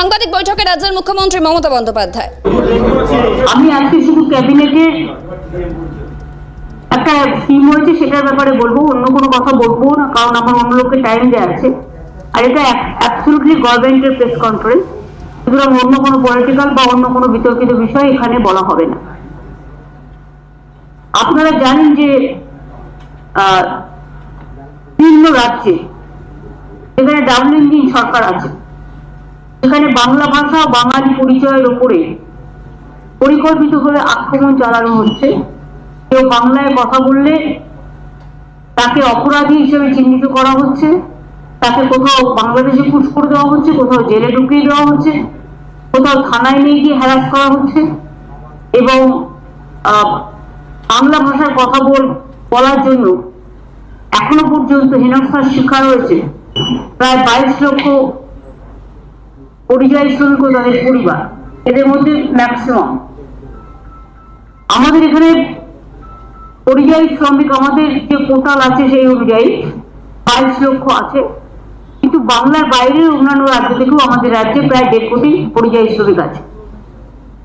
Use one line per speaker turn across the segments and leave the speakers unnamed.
সাংবাদিক বৈঠকে রাজ্যের মুখ্যমন্ত্রী মমতা বন্দ্যোপাধ্যায়।
আমি আজকে শুধু ক্যাবিনেটের একটা স্কিম হয়েছে সেটার ব্যাপারে বলবো, অন্য কোনো কথা বলবো না, কারণ আমার অন্য লোকের টাইম দেওয়া আছে। আর এটা অ্যাবসলিউটলি গভর্নমেন্টের প্রেস কনফারেন্স, সুতরাং অন্য কোনো পলিটিক্যাল বা অন্য কোনো বিতর্কিত বিষয় এখানে বলা হবে না। আপনারা জানেন যে বিভিন্ন রাজ্যে এখানে ডাবল ইঞ্জিন সরকার আছে, এখানে বাংলা ভাষা ও বাঙালি পরিচয়ের উপরে পরিকল্পিতভাবে আক্রমণ চালানো হচ্ছে। কেউ বাংলায় কথা বললে তাকে অপরাধী হিসেবে চিহ্নিত করা হচ্ছে, তাকে কোথাও বাংলাদেশে পুশ করে দেওয়া হচ্ছে, কোথাও জেলে ঢুকিয়ে দেওয়া হচ্ছে, কোথাও থানায় নিয়ে গিয়ে হ্যারাস করা হচ্ছে। এবং বাংলা ভাষার কথা বলার জন্য এখনো পর্যন্ত হেনস্থার শিকার হয়েছে প্রায় 22 লক্ষ পরিযায়ী শ্রমিক ও তাদের পরিবার, এদের মধ্যে ম্যাক্সিমাম। আমাদের এখানে পরিযায়ী শ্রমিক, আমাদের যে পোর্টাল আছে সেই অনুযায়ী 22 লক্ষ আছে, কিন্তু বাংলার বাইরের অন্যান্য রাজ্য থেকেও আমাদের রাজ্যে প্রায় 1.5 কোটি পরিযায়ী শ্রমিক আছে।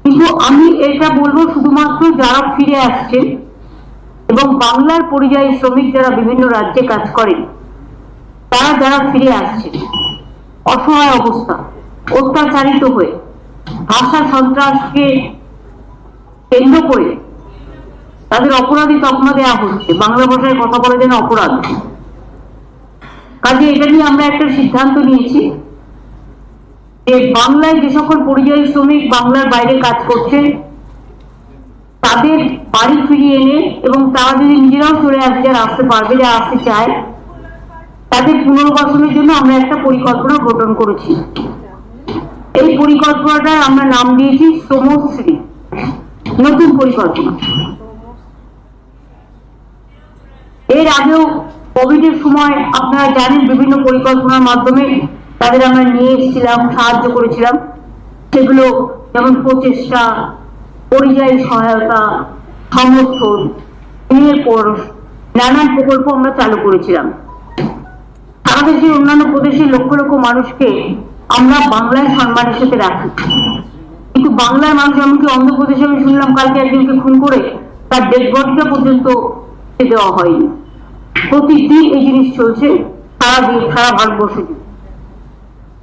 কিন্তু আমি এটা বলবো, শুধুমাত্র যারা ফিরে আসছে এবং বাংলার পরিযায়ী শ্রমিক যারা বিভিন্ন রাজ্যে কাজ করেন, তারা যারা ফিরে আসছে অসহায় অবস্থা, অত্যাচারিত হয়ে, ভাষা সন্ত্রাসকে কেন্দ্র করে তাদের অপরাধী তকমা দেওয়া হচ্ছে, বাংলা ভাষায় কথা বলে যেন অপরাধ। কাজে এটা নিয়ে আমরা একটা সিদ্ধান্ত নিয়েছি যে বাংলায় যে সকল পরিযায়ী শ্রমিক বাংলার বাইরে কাজ করছে তাদের বাড়ি ফিরিয়ে এনে, এবং তারা যদি নিজেরাও চলে আসে, যারা আসতে পারবে, যারা আসতে চায়, তাদের পুনর্বাসনের জন্য আমরা একটা পরিকল্পনা গঠন করেছি। এই পরিকল্পনাটার আমরা নাম দিয়েছি শ্রমশ্রী, নতুন পরিকল্পনা। এর আগেও কোভিডের সময় আপনারা জানেন বিভিন্ন পরিকল্পনার মাধ্যমে তাদের আমরা নিয়ে এসেছিলাম, সাহায্য করেছিলাম। সেগুলো যেমন প্রচেষ্টা, পরিযায়ী সহায়তা, সমর্থন, ঋণের পরশ, নানান প্রকল্প আমরা চালু করেছিলাম। সারা দেশের অন্যান্য প্রদেশের লক্ষ লক্ষ মানুষকে আমরা বাংলায় সম্মানের সাথে রাখি, কিন্তু বাংলার মানুষ, এমনকি অন্ধ্রপ্রদেশে আমি শুনলাম কালকে একজনকে খুন করে তার ডেড বডিটা পর্যন্ত দেওয়া হয়নি। প্রতিদিন এই জিনিস চলছে সারা ভারতবর্ষ জুড়ে।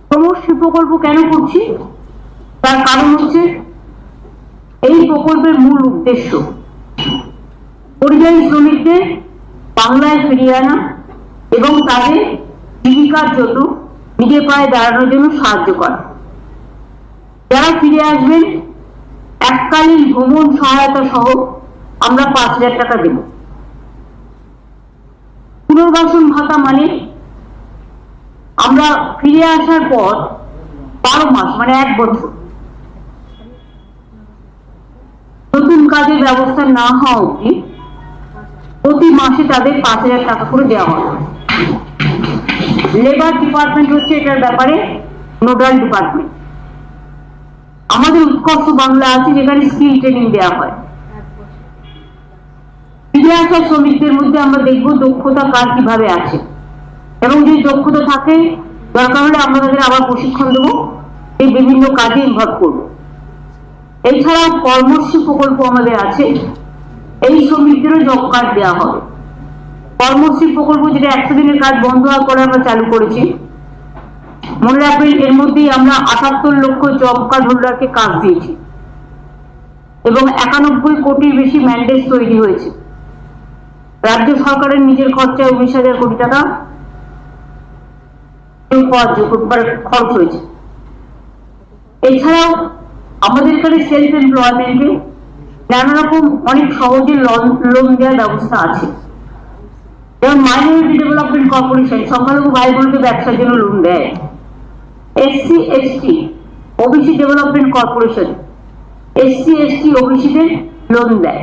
শ্রমশ্রী প্রকল্প কেন করছি? তার কারণ হচ্ছে এই প্রকল্পের মূল উদ্দেশ্য পরিযায়ী শ্রমিকদের বাংলায় ফিরিয়ে আনা এবং তাদের জীবিকার জন্য, নিজের পায়ে দাঁড়ানোর জন্য সাহায্য করা। যারা ফিরে আসবেন এককালীন ভ্রমণ সহায়তা সহ আমরা 5,000 টাকা দেব। পুনর্বাসন ভাতা মানে আমরা ফিরে আসার পর 12 মাস মানে 1 বছর নতুন কাজের ব্যবস্থা না হওয়া অবধি প্রতি মাসে তাদের 5,000 টাকা করে দেওয়া হবে। লেবার ডিপার্টমেন্ট হচ্ছে এটার ব্যাপারে নোডাল ডিপার্টমেন্ট। আমাদের উৎকর্ষ বাংলা আছে, যেখানে স্কিল ট্রেনিং দেওয়া হয়। ফিরে আসা শ্রমিকদের মধ্যে আমরা দেখবো দক্ষতা কার কিভাবে আছে, এবং যদি দক্ষতা থাকে দরকার হলে আমরা তাদের আবার প্রশিক্ষণ দেবো, এই বিভিন্ন কাজে ইনভলভ করবো। এছাড়াও কর্মশ্রী প্রকল্প আমাদের আছে, এই শ্রমিকদেরও জব কার্ড দেওয়া হবে। কর্মশ্রী প্রকল্প যেটা 100 দিনের কাজ বন্ধ হওয়ার পরে আমরা চালু করেছি, মনে রাখবেন এর মধ্যেই আমরা 78 লক্ষ জব কার্ড হোল্ডারকে কাজ দিয়েছি এবং 91 কোটির বেশি ম্যান্ডেট তৈরি হয়েছে। রাজ্য সরকারের নিজের খরচায় 19,000 কোটি টাকা খরচ হয়েছে। এছাড়াও আমাদের এখানে সেলফ এমপ্লয়মেন্টে নানা রকম অনেক সহজে লোন দেওয়ার ব্যবস্থা আছে। যেমন মাইনরিটি ডেভেলপমেন্ট কর্পোরেশন সংখ্যালঘু ভাই বোনকে ব্যবসার জন্য লোন দেয়। SC ST OBC development corporation SC ST ওবিসিদের লোন দেয়।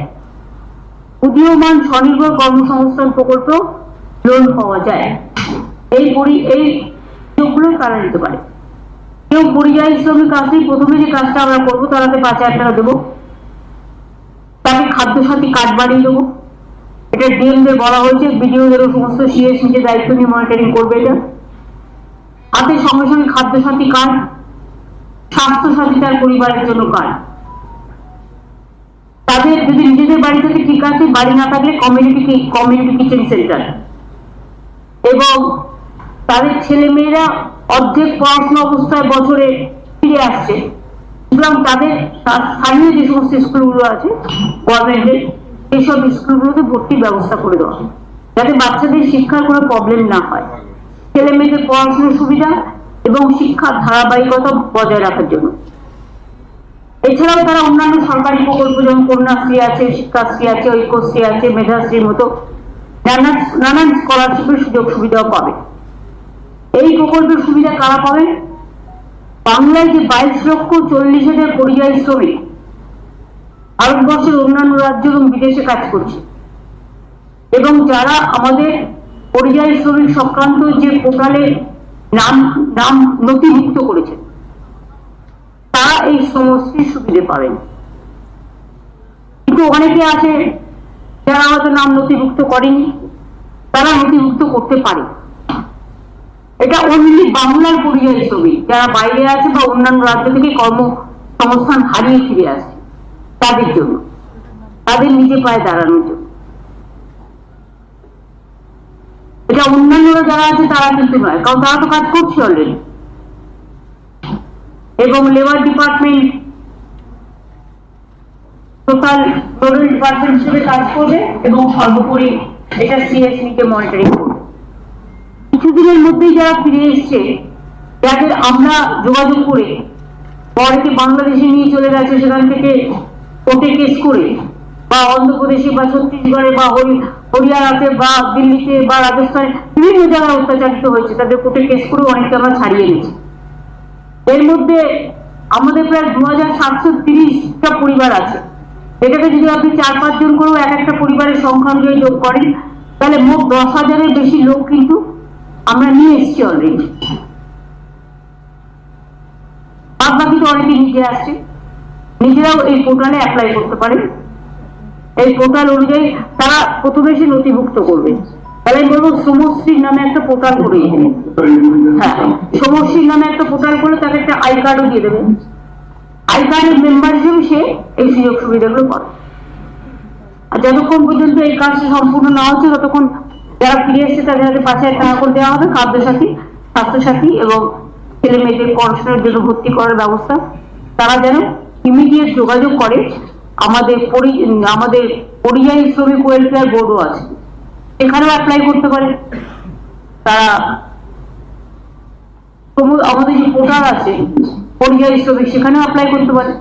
উদীয়মান স্বনির্ভর কর্মসংস্থান প্রকল্প লোন পাওয়া যায়। এই যোগগুলো তারা নিতে পারে। কেউ পরিযায়ী শ্রমিক আসলেই প্রথমে যে কাজটা আমরা করবো, তারাতে 5,000 টাকা দেবো, তাকে খাদ্যসাথী কার্ড বানিয়ে দেবো। এটা ডিএমদের বলা হয়েছে, বিডিওদেরও সমস্ত CS নিজে দায়িত্ব নিয়ে মনিটরিং করবে। এটা হাতে সঙ্গে সঙ্গে খাদ্যসাথী কার্ড, স্বাস্থ্যসাথী তার পরিবারের জন্য কার্ড, তাদের যদি নিজেদের বাড়ি থেকে ঠিক আছে, বাড়ি না থাকলে কমিউনিটি কিচেন সেন্টার, এবং তাদের ছেলে মেয়েরা অর্ধেক পড়াশোনা অবস্থায় বছরে ফিরে আসছে, সুতরাং তাদের স্থানীয় যে সমস্ত স্কুলগুলো আছে গভর্নমেন্টের, এইসব স্কুলগুলোতে ভর্তির ব্যবস্থা করে দেওয়া, যাতে বাচ্চাদের শিক্ষার কোনো প্রবলেম না হয়, ছেলে মেয়েদের পড়াশোনার সুবিধা এবং শিক্ষার ধারাবাহিকতা বজায় রাখার জন্য। এছাড়াও তারা অন্যান্য সরকারি প্রকল্প যেমন কন্যাশ্রী আছে, শিক্ষাশ্রী আছে, ঐক্যশ্রী আছে, মেধাশ্রীর মতো নানান স্কলারশিপের সুযোগ সুবিধাও পাবে। এই প্রকল্পের সুবিধা কারা পাবে? বাংলায় যে 22,40,000 পরিযায়ী শ্রমিক ভারতবর্ষের অন্যান্য রাজ্য এবং বিদেশে কাজ করছে, এবং যারা আমাদের পরিযায়ী শ্রমিক সংক্রান্ত যে পোর্টালে নাম নথিভুক্ত করেছে, তারা এই সমস্ত সুবিধা পাবেন। কিন্তু অনেকে আছে যারা হয়তো নাম নথিভুক্ত করেনি, তারা নথিভুক্ত করতে পারে। এটা অনলি বাংলার পরিযায়ী শ্রমিক যারা বাইরে আছে বা অন্যান্য রাজ্য থেকে কর্মসংস্থান হারিয়ে ফিরে আসছে, তাদের জন্য, তাদের নিজে পায়ে দাঁড়ানোর জন্য। এটা অন্যান্যরা যারা আছে তারা কিন্তু নয়, কারণ তারা তো কাজ করছে অলরেডি। এবং labour department total nodal department হিসেবে কাজ করবে এবং সর্বোপরি এটা সিএসসি কে মনিটরিং করবে। কিছুদিনের মধ্যেই যারা ফিরে এসছে, যাদের আমরা যোগাযোগ করে পরে বাংলাদেশে নিয়ে চলে গেছে, সেখান থেকে কোর্টে কেস করে বা অন্ধ্রপ্রদেশে বা ছত্তিশগড়ে বা হরিয়ানাতে বা দিল্লিতে বা রাজস্থানে বিভিন্ন জায়গায় অত্যাচারিত হয়েছে, তাদের কোর্টে কেস করে অনেককে আমরা ছাড়িয়ে নিয়েছি। এর মধ্যে আমাদের প্রায় 2730টা পরিবার আছে। এটাকে যদি আপনি 4-5 জন করেও এক একটা পরিবারের সংখ্যা অনুযায়ী যোগ করেন, তাহলে মোট 10,000-এর বেশি লোক কিন্তু আমরা নিয়ে এসেছি অলরেডি। আর বাকি তো অনেকে নিজে আসছে, নিজেরাও এই পোর্টালে অ্যাপ্লাই করতে পারে। এই পোর্টাল অনুযায়ী তারা প্রথমে এসে নথিভুক্ত করবে। তাহলে আমি বলবো সমশ্রীর নামে একটা পোর্টাল করে দেবে। হ্যাঁ, সমশ্রীর নামে একটা পোর্টাল করে তাকে একটা আই কার্ডও দিয়ে দেবে। আই কার্ডের মেম্বার হিসেবে সে এই সুযোগ সুবিধাগুলো পাবে। আর যতক্ষণ পর্যন্ত এই কাজটা সম্পূর্ণ না হচ্ছে, ততক্ষণ যারা ফিরে এসছে তাদের হাতে 5,000 টাকা করে দেওয়া হবে, খাদ্যসাথী, স্বাস্থ্যসাথী এবং ছেলে মেয়েদের পড়াশোনার জন্য ভর্তি করার ব্যবস্থা। তারা যেন ইমিডিয়েট যোগাযোগ করে। আমাদের পরিযায়ী শ্রমিক ওয়েলফেয়ার বোর্ডও আছে, এখানেও অ্যাপ্লাই করতে পারে তারা। আমাদের যে পোর্টাল আছে পরিযায়ী শ্রমিক, সেখানেও অ্যাপ্লাই করতে পারে।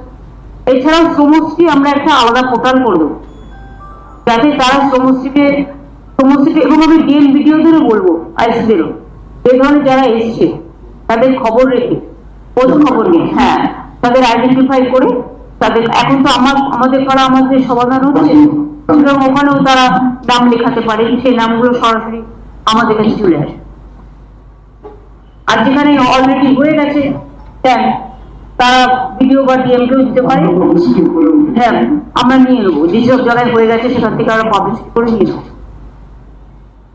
এছাড়াও শ্রমশ্রী আমরা একটা আলাদা পোর্টাল করে দেবো, যাতে তারা শ্রমশ্রীকে এবং আমি ডিএম ভিডিওদেরও বলবো, আইসিদেরও, এই ধরনের যারা এসছে তাদের খবর রেখে, খোঁজ খবর নিয়ে, হ্যাঁ, তাদের আইডেন্টিফাই করে তাদের, এখন তো আমাদের পাড়া আমাদের সমাধান হচ্ছে, সুতরাং ওখানেও তারা নাম লেখাতে পারে, সেই নামগুলো সরাসরি আমাদের কাছে চলে আসে। আর যেখানে অলরেডি হয়ে গেছে তারা ভিডিও বা ডিএম কেও দিতে পারে। হ্যাঁ, আমরা নিয়ে নেবো, যেসব জায়গায় হয়ে গেছে সেখান থেকে আমরা পাবলিশ করে নিয়ে নেবো।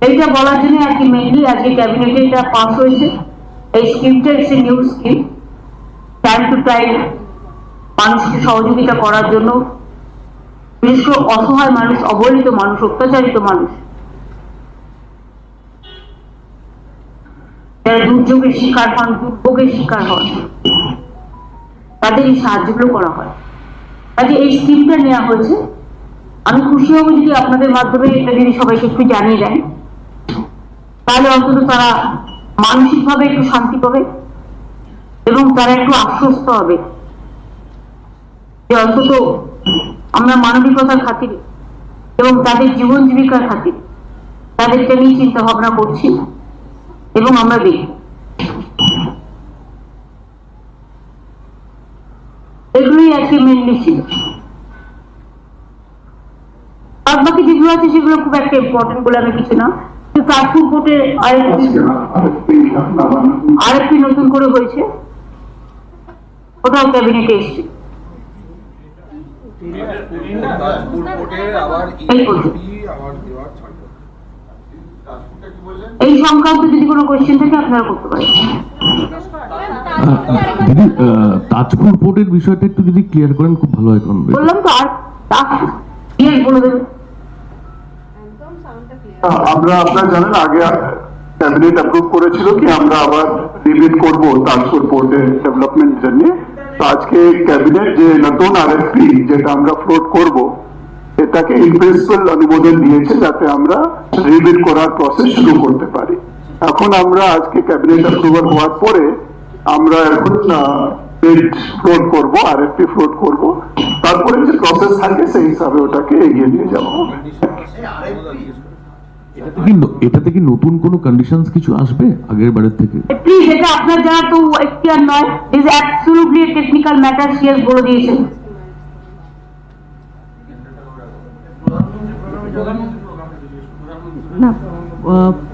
এইটা বলার জন্য আর কি মেইনলি আজকে ক্যাবিনেটে এটা পাস হয়েছে। এই স্কিমটা এসে new scheme, time to time মানুষকে সহযোগিতা করার জন্য, বিশেষ করে অসহায় মানুষ, অবহেলিত মানুষ, অত্যাচারিত মানুষ, যারা দুর্যোগের শিকার হন, দুর্ভোগের শিকার হন, তাদের এই সাহায্যগুলো করা হয়। কাজে এই স্কিমটা নেওয়া হয়েছে। আমি খুশি হব যদি আপনাদের মাধ্যমে এটা যদি সবাইকে একটু জানিয়ে দেন, তাহলে অন্তত তারা মানসিকভাবে একটু শান্তি পাবে এবং তারা একটু আশ্বস্ত হবে যে অন্তত আমরা মানবিকতার খাতিরে এবং তাদের জীবন জীবিকার খাতিরে তাদেরকে নিয়ে চিন্তা ভাবনা করছি এবং আমরা দেখি। এগুলোই আজকে মেনলি ছিল। আর বাকি যেগুলো আছে সেগুলো খুব একটা ইম্পর্টেন্ট বলে আমি কিছু না। কার্পুর কোর্টে আরেকটি নতুন করে হয়েছে, ওটাও ক্যাবিনেটে এসছে। এই সংক্রান্ত যদি কোনো কোয়েশ্চেন থাকে আপনারা করতে পারেন।
দিদি তাজপুর পোর্টের বিষয়টা একটু যদি ক্লিয়ার করেন খুব ভালো হয়। কারণ
বললাম তো আর ইয়ে বলে দেবে।
আমরা আপনারা জানেন আগে ক্যাবিনেট অ্যাপ্রুভ করেছিল কি আমরা আবার রিভিট করব তাজপুর পোর্টের ডেভেলপমেন্ট জন্য। তো আজকে ক্যাবিনেট যে নতুন আরএফপি যেটা আমরা ফ্লোট করব এটাকে ইন প্রিন্সিপাল অনুমোদন দিয়েছে যাতে আমরা রিভিট করার প্রসেস শুরু করতে পারি। এখন আমরা আজকে ক্যাবিনেট অ্যাপ্রুভাল হওয়ার পরে আমরা এখন ফ্লোট করব, আরএফপি ফ্লোট করব, তারপরে যে প্রসেস থাকে সেই হিসাবে ওটাকে এগিয়ে নিয়ে যাবো।
এটাতে কি নতুন কোনো কন্ডিশনস কিছু আসবে আগের বারের থেকে?
প্লিজ এটা আপনার জানা তো এখতিয়ার নয়, is absolutely technical matter, CS বলে দিয়েছেন।
না,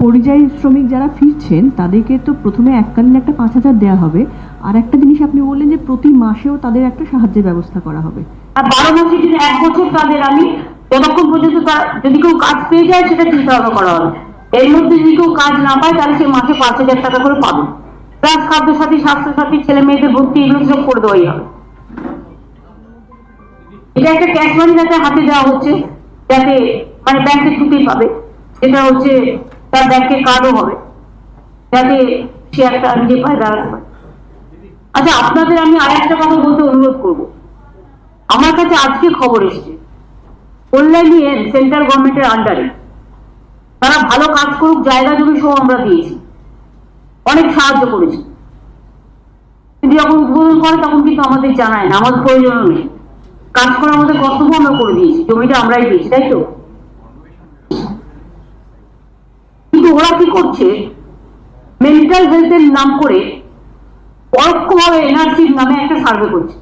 পরিযায়ী শ্রমিক যারা ফিরছেন তাদেরকে তো প্রথমে এককালীন একটা 5,000 দেওয়া হবে, আর একটা জিনিস আপনি বললেন যে প্রতি মাসেও তাদের একটা সাহায্যের ব্যবস্থা করা হবে।
আর 12 মাসে যদি 1 বছর তাদের আমি যতক্ষণ পর্যন্ত তার যদি কেউ কাজ পেয়ে যায় সেটা চিন্তা ভাবনা করা হবে। এর মধ্যে যদি কেউ কাজ না পায় তাহলে সে মাসে 5,000 টাকা করে পাবে, প্লাস খাদ্যসাথী, স্বাস্থ্যসাথী, ছেলে মেয়েদের ভর্তি, এগুলো সব করে দেওয়াই হবে। এটা একটা ক্যাশ মানি যাতে হাতে দেওয়া হচ্ছে, যাতে মানে ব্যাংকে ছুটি পাবে, যেটা হচ্ছে তার ব্যাংকে কার্ডও হবে, যাতে সে একটা নিজে পায় দাঁড়াতে পারে। আচ্ছা, আপনাদের আমি আর একটা কথা বলতে অনুরোধ করবো। আমার কাছে আজকে খবর এসছে কল্যাণী সেন্ট্রাল গভর্নমেন্টের আন্ডারে তারা ভালো কাজ করুক, জায়গা জমি সহ আমরা দিয়েছি, অনেক সাহায্য করেছি, কিন্তু যখন উদ্বোধন করে তখন কিন্তু আমাদের জানায় না, আমাদের প্রয়োজনও নেই। কাজ করা আমাদের কর্তব্য, আমরা করে দিয়েছি, জমিটা আমরাই দিয়েছি, তাই তো? কিন্তু ওরা কি করছে, মেন্টাল হেলথের নাম করে পরোক্ষভাবে এনআরসির নামে একটা সার্ভে করছে।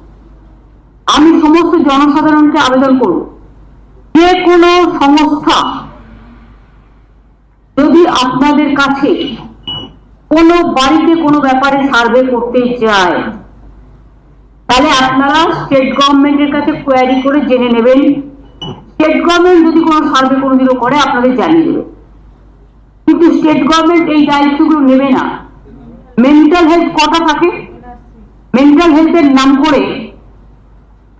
আমি সমস্ত জনসাধারণকে আবেদন করব, যে কোনো সংস্থা যদি আপনাদের কাছে কোনো বাড়িতে কোনো ব্যাপারে সার্ভে করতে যায় তাহলে আপনারা স্টেট গভর্নমেন্টের কাছে কোয়ারি করে জেনে নেবেন। স্টেট গভর্নমেন্ট যদি কোনো সার্ভে কোনোদিনও করে আপনাদের জানিয়ে দেবে, কিন্তু স্টেট গভর্নমেন্ট এই দায়িত্বগুলো নেবে না। মেন্টাল হেলথ কটা থাকে, মেন্টাল হেলথের নাম করে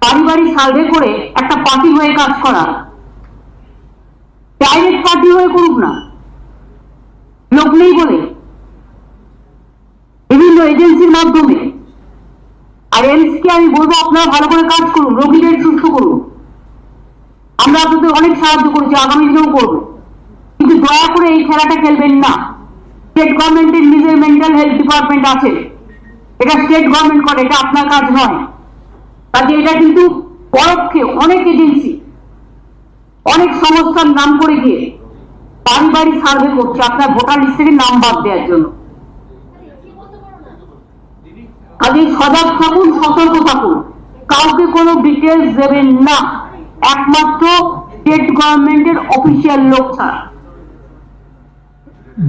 পারিবারিক সার্ভে করে একটা পার্টি হয়ে কাজ করা, ডাইরেক্ট পার্টি হয়ে করুক না, লোক নেই বলে বিভিন্ন এজেন্সির মাধ্যমে। আর এমসকে আমি বলবো আপনারা ভালো করে কাজ করুন, রোগীদের সুস্থ করুন। আমরা আপনাদের অনেক সাহায্য করেছি, আগামী দিনেও করবো, কিন্তু দয়া করে এই খেলাটা খেলবেন না। স্টেট গভর্নমেন্টের নিজের মেন্টাল হেলথ ডিপার্টমেন্ট আছে, এটা স্টেট গভর্নমেন্ট করে, এটা আপনার কাজ নয়। কাজে এটা কিন্তু পরোক্ষে অনেক এজেন্সি, অনেক সংস্থার নাম করে গিয়ে পারিবারিক সার্ভে করছে আপনার ভোটার লিস্ট থেকে নাম বাদ দেওয়ার জন্য। কাজে সজাগ থাকুন, সতর্ক থাকুন, কাউকে কোনো ডিটেলস দেবেন না, একমাত্র স্টেট গভর্নমেন্টের অফিসিয়াল লোক ছাড়া।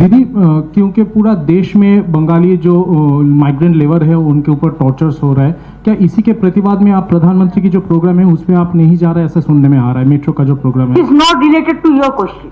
दीदी, क्योंकि पूरा देश में बंगाली जो माइग्रेंट लेबर है उनके ऊपर टॉर्चर्स हो रहा है, क्या इसी के प्रतिवाद में आप प्रधानमंत्री की जो प्रोग्राम है उसमें आप नहीं जा रहे, ऐसा सुनने में आ रहा है? मेट्रो का जो प्रोग्राम है
is not related to your question.